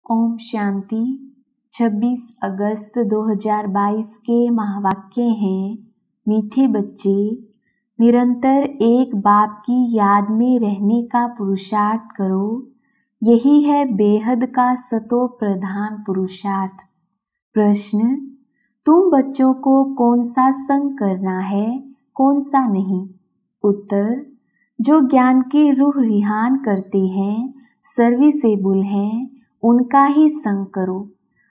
ओम शांति। 26 अगस्त 2022 के महावाक्य हैं, मीठे बच्चे, निरंतर एक बाप की याद में रहने का पुरुषार्थ करो। यही है बेहद का सतो प्रधान पुरुषार्थ। प्रश्न, तुम बच्चों को कौन सा संग करना है, कौन सा नहीं? उत्तर, जो ज्ञान की रूह रिहान करते हैं, सर्विसेबल हैं, उनका ही संग करो।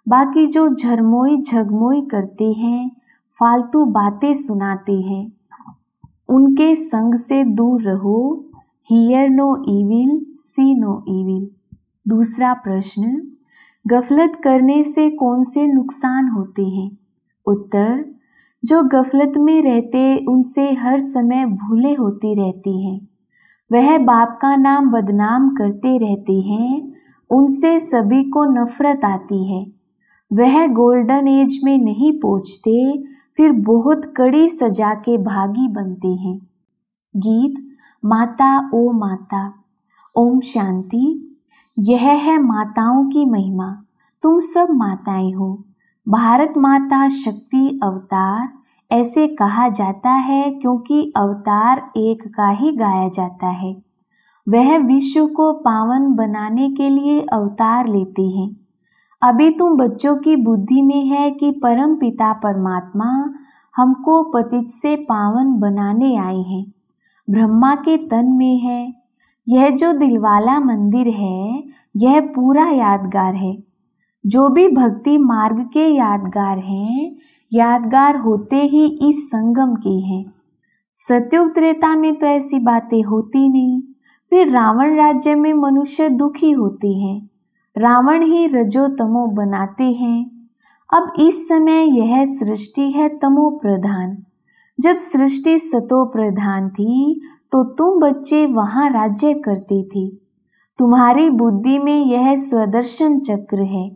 बाकी जो झरमोई झगमोई करते हैं, फालतू बातें सुनाते हैं, उनके संग से दूर रहो। Hear no evil, see no evil. दूसरा प्रश्न, गफलत करने से कौन से नुकसान होते हैं? उत्तर, जो गफलत में रहते उनसे हर समय भूले होती रहती हैं, वह बाप का नाम बदनाम करते रहते हैं, उनसे सभी को नफरत आती है। वह गोल्डन एज में नहीं पहुंचते, फिर बहुत कड़ी सजा के भागी बनते हैं। गीत माता ओ माता। ओम शांति। यह है माताओं की महिमा। तुम सब माताएं हो। भारत माता शक्ति अवतार ऐसे कहा जाता है क्योंकि अवतार एक का ही गाया जाता है। वह विश्व को पावन बनाने के लिए अवतार लेते हैं। अभी तुम बच्चों की बुद्धि में है कि परम पिता परमात्मा हमको पतित से पावन बनाने आए हैं। ब्रह्मा के तन में है। यह जो दिलवाला मंदिर है, यह पूरा यादगार है। जो भी भक्ति मार्ग के यादगार हैं, यादगार होते ही इस संगम के हैं। सतयुग त्रेता में तो ऐसी बातें होती नहीं। फिर रावण राज्य में मनुष्य दुखी होते हैं। रावण ही रजो तमो बनाते हैं। अब इस समय यह सृष्टि है तमो प्रधान। जब सृष्टि सतो प्रधान थी तो तुम बच्चे वहां राज्य करते थे। तुम्हारी बुद्धि में यह स्वदर्शन चक्र है।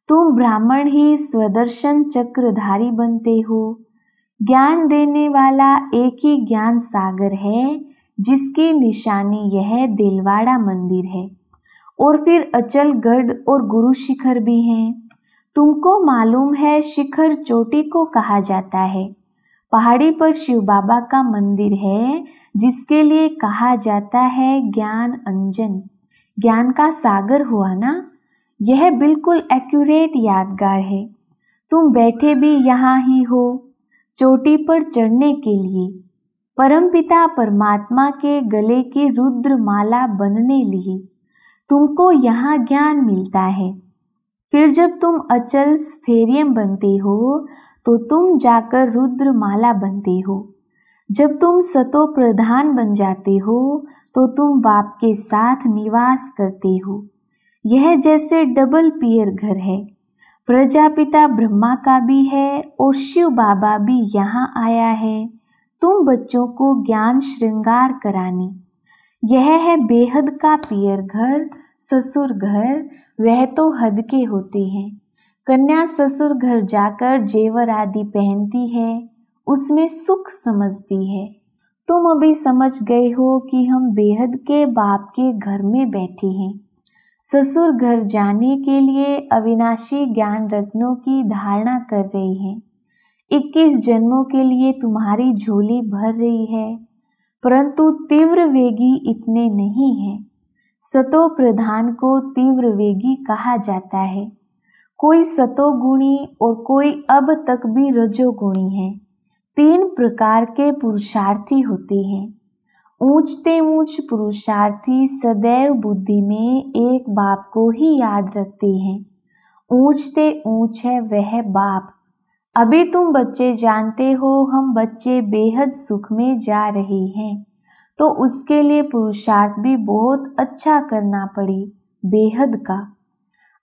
तुम ब्राह्मण ही स्वदर्शन चक्रधारी बनते हो। ज्ञान देने वाला एक ही ज्ञान सागर है, जिसकी निशानी यह दिलवाड़ा मंदिर है। और फिर अचलगढ़ और गुरु शिखर भी हैं। तुमको मालूम है शिखर चोटी को कहा जाता है। पहाड़ी पर शिव बाबा का मंदिर है, जिसके लिए कहा जाता है ज्ञान अंजन। ज्ञान का सागर हुआ ना। यह बिल्कुल एक्यूरेट यादगार है। तुम बैठे भी यहाँ ही हो, चोटी पर चढ़ने के लिए, परमपिता परमात्मा के गले की रुद्र माला बनने लिए। तुमको यहाँ ज्ञान मिलता है। फिर जब तुम अचल स्थैर्यम बनते हो तो तुम जाकर रुद्र माला बनते हो। जब तुम सतो प्रधान बन जाते हो तो तुम बाप के साथ निवास करते हो। यह जैसे डबल पियर घर है। प्रजापिता ब्रह्मा का भी है और शिव बाबा भी यहाँ आया है तुम बच्चों को ज्ञान श्रृंगार कराने। यह है बेहद का पियर घर, ससुर घर। वह तो हद के होते हैं। कन्या ससुर घर जाकर जेवर आदि पहनती है, उसमें सुख समझती है। तुम अभी समझ गए हो कि हम बेहद के बाप के घर में बैठे हैं। ससुर घर जाने के लिए अविनाशी ज्ञान रत्नों की धारणा कर रहे हैं। 21 जन्मों के लिए तुम्हारी झोली भर रही है, परंतु तीव्र वेगी इतने नहीं हैं। सतो प्रधान को तीव्र वेगी कहा जाता है। कोई सतोगुणी और कोई अब तक भी रजोगुणी है। 3 प्रकार के पुरुषार्थी होते हैं। ऊंचते ऊंच पुरुषार्थी सदैव बुद्धि में एक बाप को ही याद रखते हैं। ऊंचते ऊंच है वह बाप। अभी तुम बच्चे जानते हो हम बच्चे बेहद सुख में जा रहे हैं, तो उसके लिए पुरुषार्थ भी बहुत अच्छा करना पड़े, बेहद का।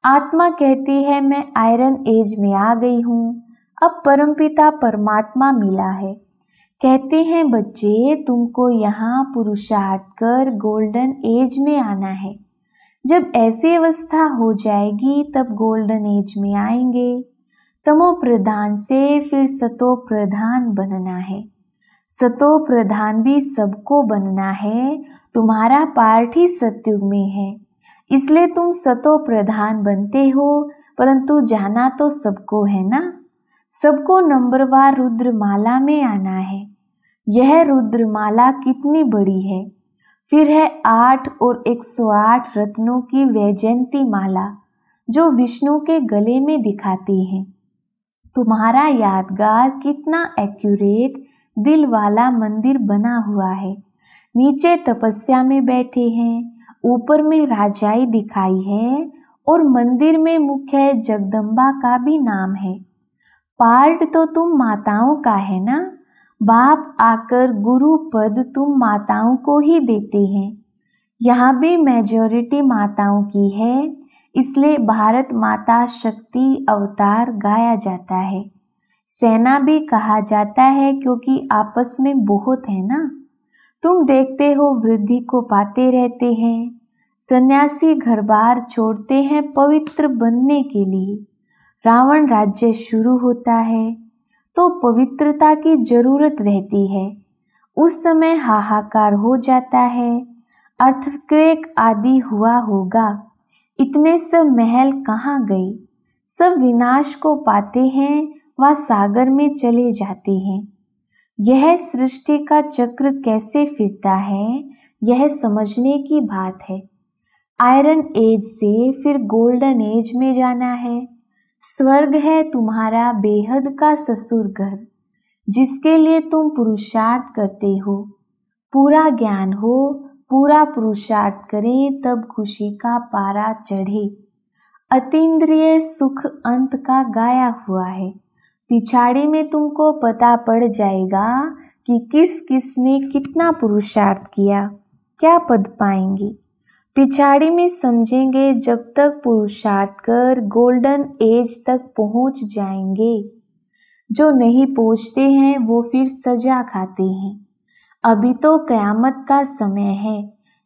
आत्मा कहती है मैं आयरन एज में आ गई हूँ, अब परमपिता परमात्मा मिला है। कहते हैं बच्चे तुमको यहाँ पुरुषार्थ कर गोल्डन एज में आना है। जब ऐसी अवस्था हो जाएगी तब गोल्डन एज में आएंगे। तमो प्रधान से फिर सतो प्रधान बनना है। सतो प्रधान भी सबको बनना है। तुम्हारा पार्ट ही सतयुग में है। इसलिए तुम सतो प्रधान बनते हो, परंतु जाना तो सबको है ना। सबको नंबरवार रुद्रमाला में आना है। यह रुद्रमाला कितनी बड़ी है। फिर है 8 और 108 रत्नों की वैजयंती माला जो विष्णु के गले में दिखाती है। तुम्हारा यादगार कितना एक्यूरेट दिल वाला मंदिर बना हुआ है। नीचे तपस्या में बैठे हैं, ऊपर में राजाई दिखाई है और मंदिर में मुख्य जगदम्बा का भी नाम है। पार्ट तो तुम माताओं का है ना। बाप आकर गुरु पद तुम माताओं को ही देते हैं। यहाँ भी मेजॉरिटी माताओं की है, इसलिए भारत माता शक्ति अवतार गाया जाता है। सेना भी कहा जाता है क्योंकि आपस में बहुत है ना। तुम देखते हो वृद्धि को पाते रहते हैं। सन्यासी घर बार छोड़ते हैं पवित्र बनने के लिए। रावण राज्य शुरू होता है तो पवित्रता की जरूरत रहती है। उस समय हाहाकार हो जाता है, अर्थक्वेक आदि हुआ होगा। इतने सब महल कहाँ गए। सब विनाश को पाते हैं व सागर में चले जाते हैं। यह सृष्टि का चक्र कैसे फिरता है, यह समझने की बात है। आयरन एज से फिर गोल्डन एज में जाना है। स्वर्ग है तुम्हारा बेहद का ससुर घर, जिसके लिए तुम पुरुषार्थ करते हो। पूरा ज्ञान हो, पूरा पुरुषार्थ करें, तब खुशी का पारा चढ़े। अतीन्द्रिय सुख अंत का गाया हुआ है। पिछाड़ी में तुमको पता पड़ जाएगा कि किस किस ने कितना पुरुषार्थ किया, क्या पद पाएंगे। पिछाड़ी में समझेंगे जब तक पुरुषार्थ कर गोल्डन एज तक पहुंच जाएंगे। जो नहीं पहुंचते हैं वो फिर सजा खाते हैं। अभी तो कयामत का समय है।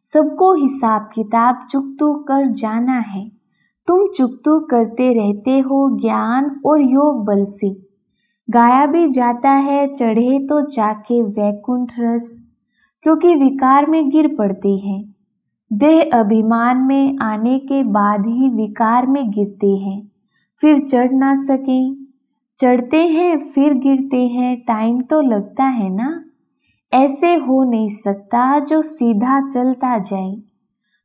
सबको हिसाब किताब चुकतू कर जाना है। तुम चुकतू करते रहते हो ज्ञान और योग बल से। गाया भी जाता है चढ़े तो जाके वैकुंठ रस, क्योंकि विकार में गिर पड़ते हैं। देह अभिमान में आने के बाद ही विकार में गिरते हैं, फिर चढ़ ना सकें। चढ़ते हैं फिर गिरते हैं, टाइम तो लगता है ना। ऐसे हो नहीं सकता जो सीधा चलता जाए।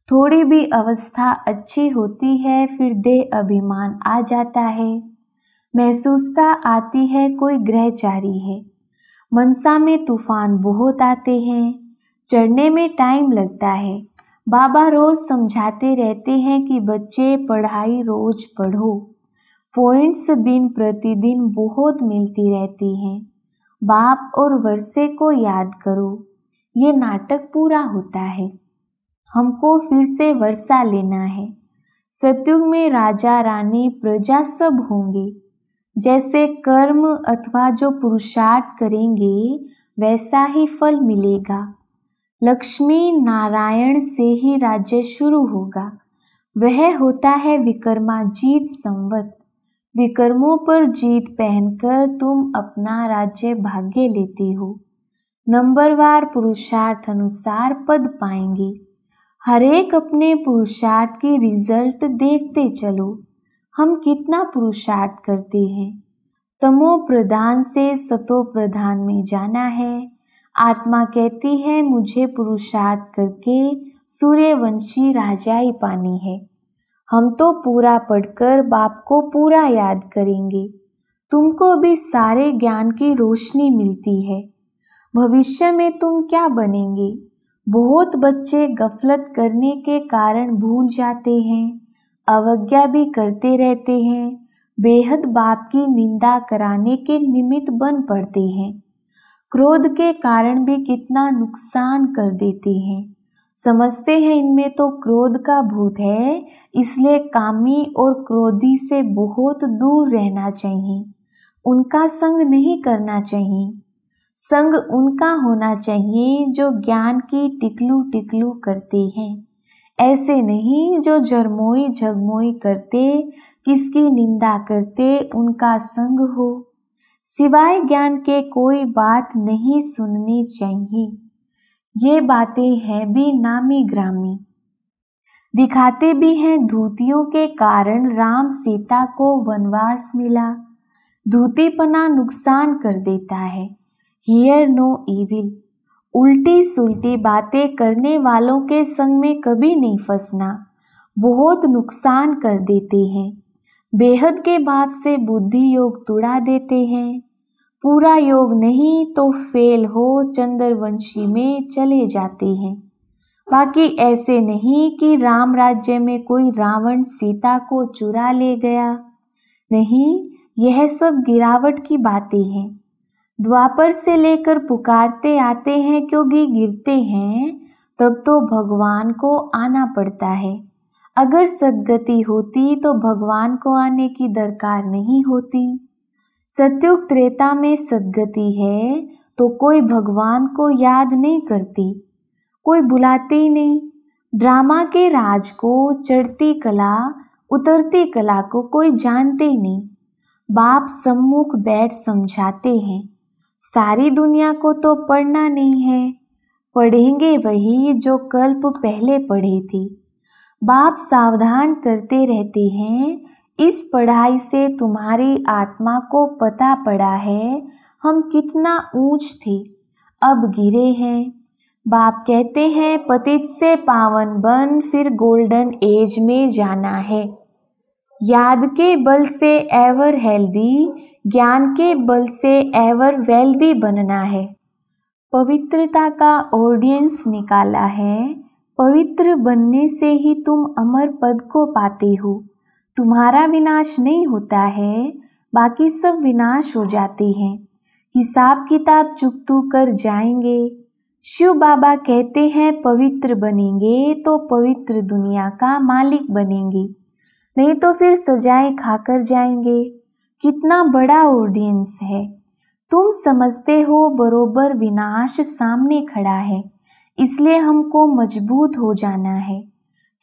थोड़ी भी अवस्था अच्छी होती है फिर देह अभिमान आ जाता है। महसूसता आती है कोई ग्रहचारी है। मनसा में तूफान बहुत आते हैं। चढ़ने में टाइम लगता है। बाबा रोज समझाते रहते हैं कि बच्चे पढ़ाई रोज पढ़ो। पॉइंट्स दिन प्रतिदिन बहुत मिलती रहती हैं। बाप और वर्षे को याद करो। ये नाटक पूरा होता है। हमको फिर से वर्षा लेना है। सतयुग में राजा रानी प्रजा सब होंगे। जैसे कर्म अथवा जो पुरुषार्थ करेंगे वैसा ही फल मिलेगा। लक्ष्मी नारायण से ही राज्य शुरू होगा। वह होता है विक्रमाजीत संवत। विक्रमों पर जीत पहनकर तुम अपना राज्य भाग्य लेते हो। नंबरवार पुरुषार्थ अनुसार पद पाएंगे। हरेक अपने पुरुषार्थ की रिजल्ट देखते चलो। हम कितना पुरुषार्थ करते हैं। तमो प्रधान से सतो प्रधान में जाना है। आत्मा कहती है मुझे पुरुषार्थ करके सूर्यवंशी राजाई पानी है। हम तो पूरा पढ़कर बाप को पूरा याद करेंगे। तुमको भी सारे ज्ञान की रोशनी मिलती है। भविष्य में तुम क्या बनेंगे। बहुत बच्चे गफलत करने के कारण भूल जाते हैं, अवज्ञा भी करते रहते हैं, बेहद बाप की निंदा कराने के निमित्त बन पड़ते हैं। क्रोध के कारण भी कितना नुकसान कर देते हैं। समझते हैं इनमें तो क्रोध का भूत है, इसलिए कामी और क्रोधी से बहुत दूर रहना चाहिए। उनका संग नहीं करना चाहिए। संग उनका होना चाहिए जो ज्ञान की टिकलू टिकलू करते हैं। ऐसे नहीं जो जरमोई झगमोई करते, किसकी निंदा करते, उनका संग हो। सिवाय ज्ञान के कोई बात नहीं सुननी चाहिए। ये बातें हैं भी नामी ग्रामी। दिखाते भी हैं धूतियों के कारण राम सीता को वनवास मिला। धूतीपना नुकसान कर देता है। Hear no evil. उल्टी सुलटी बातें करने वालों के संग में कभी नहीं फंसना, बहुत नुकसान कर देते हैं। बेहद के बाप से बुद्धि योग तुड़ा देते हैं। पूरा योग नहीं तो फेल हो चंद्रवंशी में चले जाते हैं। बाकी ऐसे नहीं कि राम राज्य में कोई रावण सीता को चुरा ले गया। नहीं, यह सब गिरावट की बातें हैं। द्वापर से लेकर पुकारते आते हैं क्योंकि गिरते हैं, तब तो भगवान को आना पड़ता है। अगर सद्गति होती तो भगवान को आने की दरकार नहीं होती। सत्युग त्रेता में सद्गति है तो कोई भगवान को याद नहीं करती, कोई बुलाते ही नहीं। ड्रामा के राज को, चढ़ती कला उतरती कला को कोई जानते ही नहीं। बाप सम्मुख बैठ समझाते हैं। सारी दुनिया को तो पढ़ना नहीं है, पढ़ेंगे वही जो कल्प पहले पढ़े थे। बाप सावधान करते रहते हैं, इस पढ़ाई से तुम्हारी आत्मा को पता पड़ा है हम कितना ऊंच थे, अब गिरे हैं। बाप कहते हैं पतित से पावन बन फिर गोल्डन एज में जाना है। याद के बल से एवर हेल्दी, ज्ञान के बल से एवर वेल्दी बनना है। पवित्रता का ऑडियंस निकाला है। पवित्र बनने से ही तुम अमर पद को पाते हो। तुम्हारा विनाश नहीं होता है, बाकी सब विनाश हो जाते हैं। हिसाब किताब चुकतू कर जाएंगे। शिव बाबा कहते हैं पवित्र बनेंगे तो पवित्र दुनिया का मालिक बनेंगे, नहीं तो फिर सजाएं खाकर जाएंगे। कितना बड़ा ऑडियंस है। तुम समझते हो बरोबर विनाश सामने खड़ा है, इसलिए हमको मजबूत हो जाना है।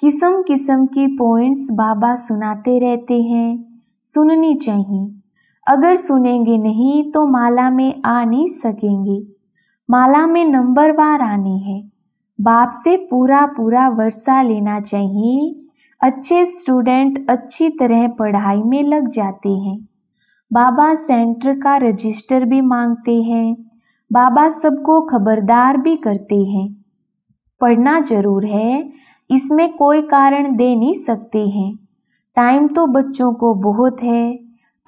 किस्म किस्म की पॉइंट्स बाबा सुनाते रहते हैं, सुननी चाहिए। अगर सुनेंगे नहीं तो माला में आ नहीं सकेंगे। माला में नंबरवार आने हैं। बाप से पूरा पूरा वर्षा लेना चाहिए। अच्छे स्टूडेंट अच्छी तरह पढ़ाई में लग जाते हैं। बाबा सेंटर का रजिस्टर भी मांगते हैं। बाबा सबको खबरदार भी करते हैं। पढ़ना जरूर है, इसमें कोई कारण दे नहीं सकते हैं। टाइम तो बच्चों को बहुत है।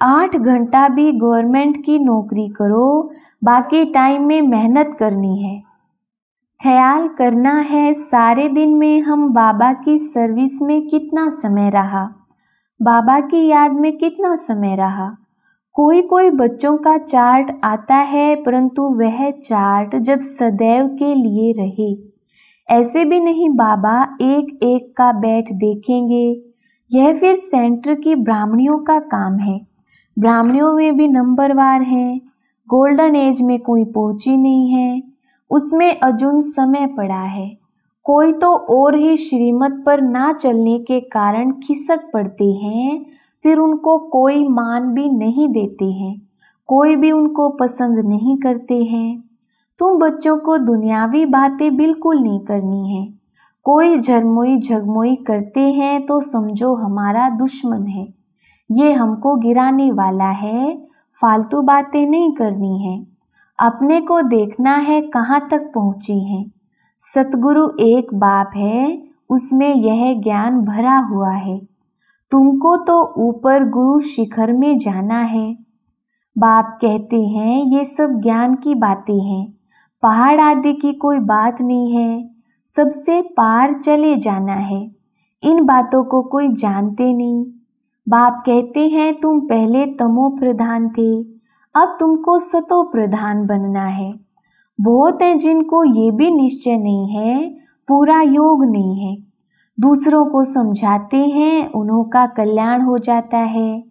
8 घंटा भी गवर्नमेंट की नौकरी करो, बाकी टाइम में मेहनत करनी है। ख्याल करना है सारे दिन में हम बाबा की सर्विस में कितना समय रहा, बाबा की याद में कितना समय रहा। कोई कोई बच्चों का चार्ट आता है, परंतु वह चार्ट जब सदैव के लिए रहे। ऐसे भी नहीं बाबा एक एक का बैठ देखेंगे। यह फिर सेंटर की ब्राह्मणियों का काम है। ब्राह्मणियों में भी नंबरवार हैं। गोल्डन एज में कोई पहुंची नहीं है, उसमें अजून समय पड़ा है। कोई तो और ही श्रीमत पर ना चलने के कारण खिसक पड़ते हैं, फिर उनको कोई मान भी नहीं देते हैं, कोई भी उनको पसंद नहीं करते हैं। तुम बच्चों को दुनियावी बातें बिल्कुल नहीं करनी है। कोई झरमोई झगमोई करते हैं तो समझो हमारा दुश्मन है, ये हमको गिराने वाला है। फालतू बातें नहीं करनी है। अपने को देखना है कहाँ तक पहुँची है। सतगुरु एक बाप है, उसमें यह ज्ञान भरा हुआ है। तुमको तो ऊपर गुरु शिखर में जाना है। बाप कहते हैं ये सब ज्ञान की बातें हैं, पहाड़ आदि की कोई बात नहीं है। सबसे पार चले जाना है। इन बातों को कोई जानते नहीं। बाप कहते हैं तुम पहले तमो प्रधान थे, अब तुमको सतो प्रधान बनना है। बहुत है जिनको ये भी निश्चय नहीं है, पूरा योग नहीं है। दूसरों को समझाते हैं, उन्हों का कल्याण हो जाता है।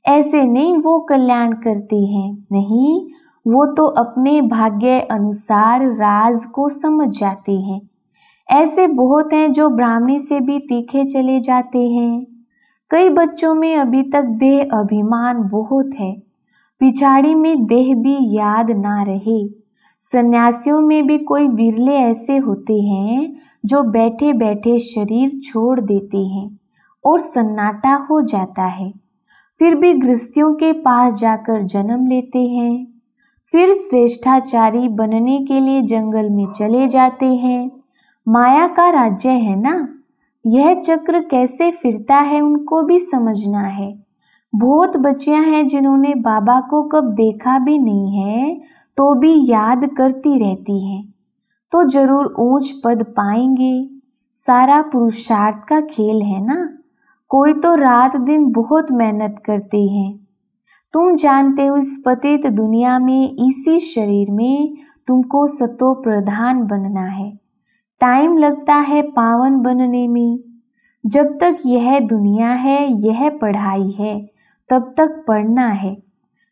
ऐसे नहीं वो कल्याण करते हैं, नहीं, वो तो अपने भाग्य अनुसार राज को समझ जाते हैं। ऐसे बहुत हैं जो ब्राह्मणी से भी तीखे चले जाते हैं। कई बच्चों में अभी तक देह अभिमान बहुत है, पिछाड़ी में देह भी याद ना रहे। सन्यासियों में भी कोई बिरले ऐसे होते हैं जो बैठे बैठे शरीर छोड़ देते हैं और सन्नाटा हो जाता है, फिर भी गृहस्थियों के पास जाकर जन्म लेते हैं, फिर श्रेष्ठाचारी बनने के लिए जंगल में चले जाते हैं। माया का राज्य है ना, यह चक्र कैसे फिरता है उनको भी समझना है। बहुत बच्चियां हैं जिन्होंने बाबा को कब देखा भी नहीं है तो भी याद करती रहती हैं, तो जरूर ऊंच पद पाएंगे। सारा पुरुषार्थ का खेल है ना, कोई तो रात दिन बहुत मेहनत करते हैं। तुम जानते हो इस पतित दुनिया में, इसी शरीर में तुमको सतो प्रधान बनना है। टाइम लगता है पावन बनने में। जब तक यह दुनिया है, यह पढ़ाई है, तब तक पढ़ना है।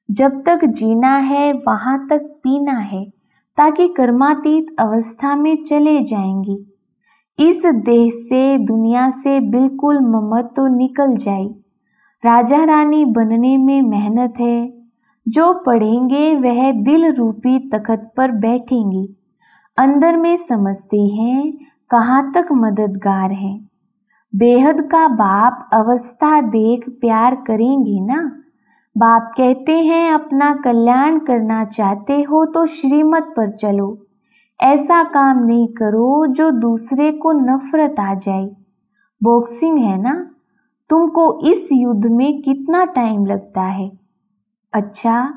जब तक जीना है वहां तक पीना है, ताकि कर्मातीत अवस्था में चले जाएंगे। इस देह से, दुनिया से बिल्कुल ममत्व निकल जाए। राजा रानी बनने में मेहनत है। जो पढ़ेंगे वह दिल रूपी तख्त पर बैठेंगे। अंदर में समझते हैं कहाँ तक मददगार हैं। बेहद का बाप अवस्था देख प्यार करेंगे ना। बाप कहते हैं अपना कल्याण करना चाहते हो तो श्रीमत पर चलो, ऐसा काम नहीं करो जो दूसरे को नफरत आ जाए। बॉक्सिंग है ना, तुमको इस युद्ध में कितना टाइम लगता है। अच्छा,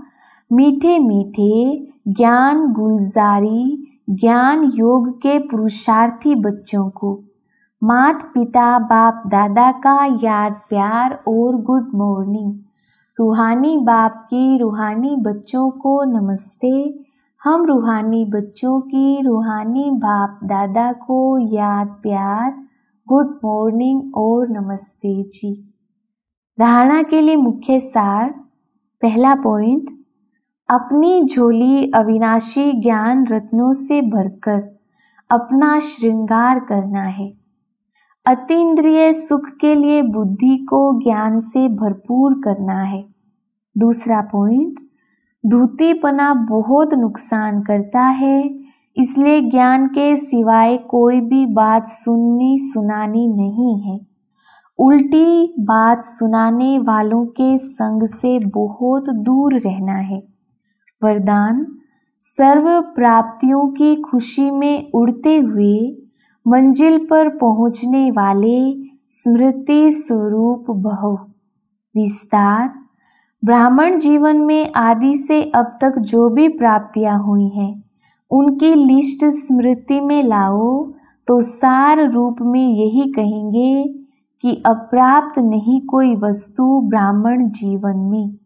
मीठे मीठे ज्ञान गुलजारी, ज्ञान योग के पुरुषार्थी बच्चों को मात पिता बाप दादा का याद प्यार और गुड मॉर्निंग। रूहानी बाप की रूहानी बच्चों को नमस्ते। हम रूहानी बच्चों की रूहानी बाप दादा को याद प्यार, गुड मॉर्निंग और नमस्ते जी। धारणा के लिए मुख्य सार। पहला पॉइंट, अपनी झोली अविनाशी ज्ञान रत्नों से भरकर अपना श्रृंगार करना है। अतीन्द्रिय सुख के लिए बुद्धि को ज्ञान से भरपूर करना है। दूसरा पॉइंट, धूतीपना बहुत नुकसान करता है, इसलिए ज्ञान के सिवाय कोई भी बात सुननी सुनानी नहीं है। उल्टी बात सुनाने वालों के संग से बहुत दूर रहना है। वरदान, सर्व प्राप्तियों की खुशी में उड़ते हुए मंजिल पर पहुंचने वाले स्मृति स्वरूप भव। विस्तार, ब्राह्मण जीवन में आदि से अब तक जो भी प्राप्तियां हुई हैं उनकी लिस्ट स्मृति में लाओ तो सार रूप में यही कहेंगे कि अप्राप्त नहीं कोई वस्तु ब्राह्मण जीवन में,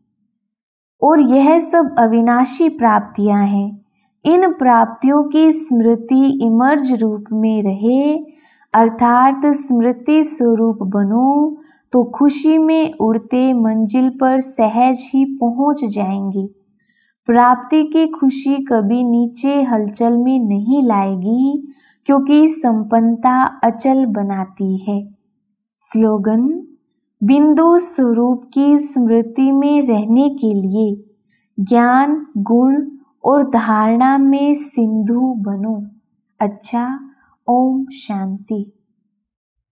और यह सब अविनाशी प्राप्तियां हैं। इन प्राप्तियों की स्मृति इमर्ज रूप में रहे, अर्थात स्मृति स्वरूप बनो तो खुशी में उड़ते मंजिल पर सहज ही पहुंच जाएंगे। प्राप्ति की खुशी कभी नीचे हलचल में नहीं लाएगी, क्योंकि संपन्नता अचल बनाती है। स्लोगन, बिंदु स्वरूप की स्मृति में रहने के लिए ज्ञान, गुण और धारणा में सिंधु बनो। अच्छा, ओम शांति।